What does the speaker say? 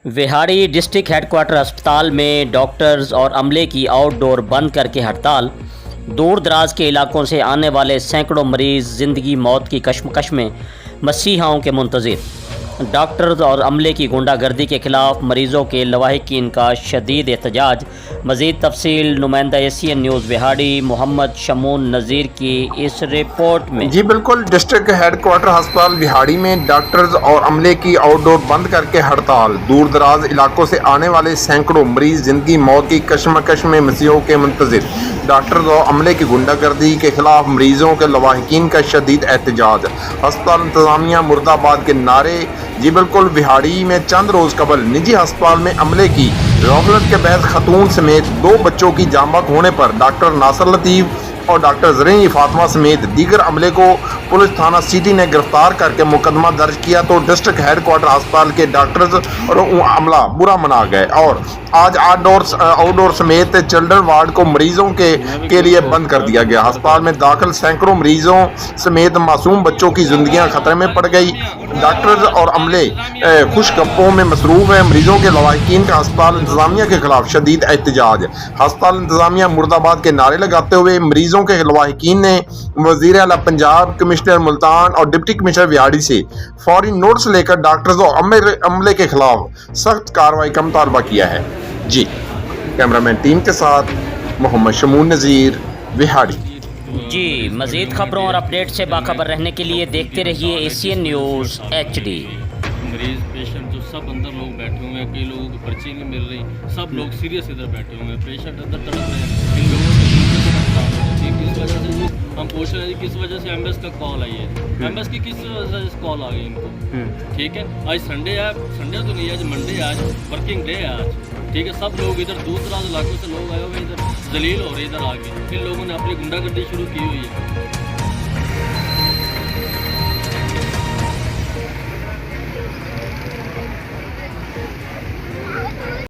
Vehari district headquarter अस्पताल में doctors और अमले की आउटडोर बंद करके हड़ताल। दूर दराज के इलाकों से आने वाले सैकड़ों मरीज ज़िंदगी मौत की कश्मकश में मसीहाओं के मुंतज़िर। डॉक्टर्स और अमले की गुंडागर्दी के खिलाफ मरीज़ों के लवाहिकीन का शदीद एहतजाज। मज़ीद तफसील नुमाइंदा एशियन न्यूज़ विहाड़ी मोहम्मद शमून नज़ीर की इस रिपोर्ट में। जी बिल्कुल, डिस्ट्रिक्ट हेडक्वार्टर अस्पताल विहाड़ी में डॉक्टर्स और अमले की आउटडोर बंद करके हड़ताल। दूर दराज इलाकों से आने वाले सैकड़ों मरीज जिंदगी मौत की कश्मकश में मसीहों के मुंतज़िर। डॉक्टर्स और अमले की गुंडागर्दी के खिलाफ मरीजों के लवाहिकीन का शदीद एहतजाज। अस्पताल इंतजामिया मुर्दाबाद के नारे। जी बिल्कुल, विहाड़ी में चंद रोज कबल निजी अस्पताल में अमले की रौगलत के बहस खतून समेत 2 बच्चों की जान बहक होने पर डॉक्टर नासर लतीफ़ और डॉक्टर ज़रीन फातिमा समेत दीगर अमले को पुलिस थाना सिटी ने गिरफ्तार करके मुकदमा दर्ज किया तो डिस्ट्रिक्ट हेडक्वार्टर अस्पताल के डॉक्टर्स और अमला बुरा मना गए और आज आउटडोर समेत चिल्ड्रन वार्ड को मरीजों के लिए बंद कर दिया गया। अस्पताल में दाखिल सैकड़ों मरीजों समेत मासूम बच्चों की जिंदगियां खतरे में पड़ गई। डॉक्टर्स और अमले खुश गप्पों में मसरूफ हैं। मरीजों के लवाहिकीन का अस्पताल इंतजामिया के खिलाफ शदीद एहतजाज। अस्पताल इंतजामिया मुर्दाबाद के नारे लगाते हुए मरीजों के लवाहिकीन ने वज़ीर आला पंजाब, कमिश्नर मुल्तान और डिप्टी कमिश्नर विहाड़ी से फौरी नोटिस लेकर डॉक्टर्स और अमले के खिलाफ सख्त कार्रवाई का मुतालबा किया है। जी, कैमरामैन टीम के साथ मोहम्मद शमून नज़ीर विहाड़ी। जी, मज़ीद खबरों और अपडेट से बाखबर रहने के लिए देखते रहिए एशियन न्यूज़ HD। मरीज पेशेंट जो सब अंदर लोग बैठे हुए हैं, कई लोगों को पर्ची नहीं मिल रही, सब लोग सीरियस इधर बैठे हुए हैं, पेशेंट अंदर तड़प रहे हैं। इन लोगों से किस वजह से जी हम पूछ रहे हैं किस वजह से एम्बुलेंस का कॉल आई है, एम्बुलेंस की किस वजह से कॉल आ गई इनको। ठीक है, आज संडे है, संडे तो नहीं है, आज मंडे है, आज वर्किंग डे है आज। ठीक है, सब लोग इधर दूर दराज इलाकों से लोग आए हुए इधर जलील हो रहे इधर आके। इन लोगों ने अपनी गुंडागर्दी शुरू की हुई है।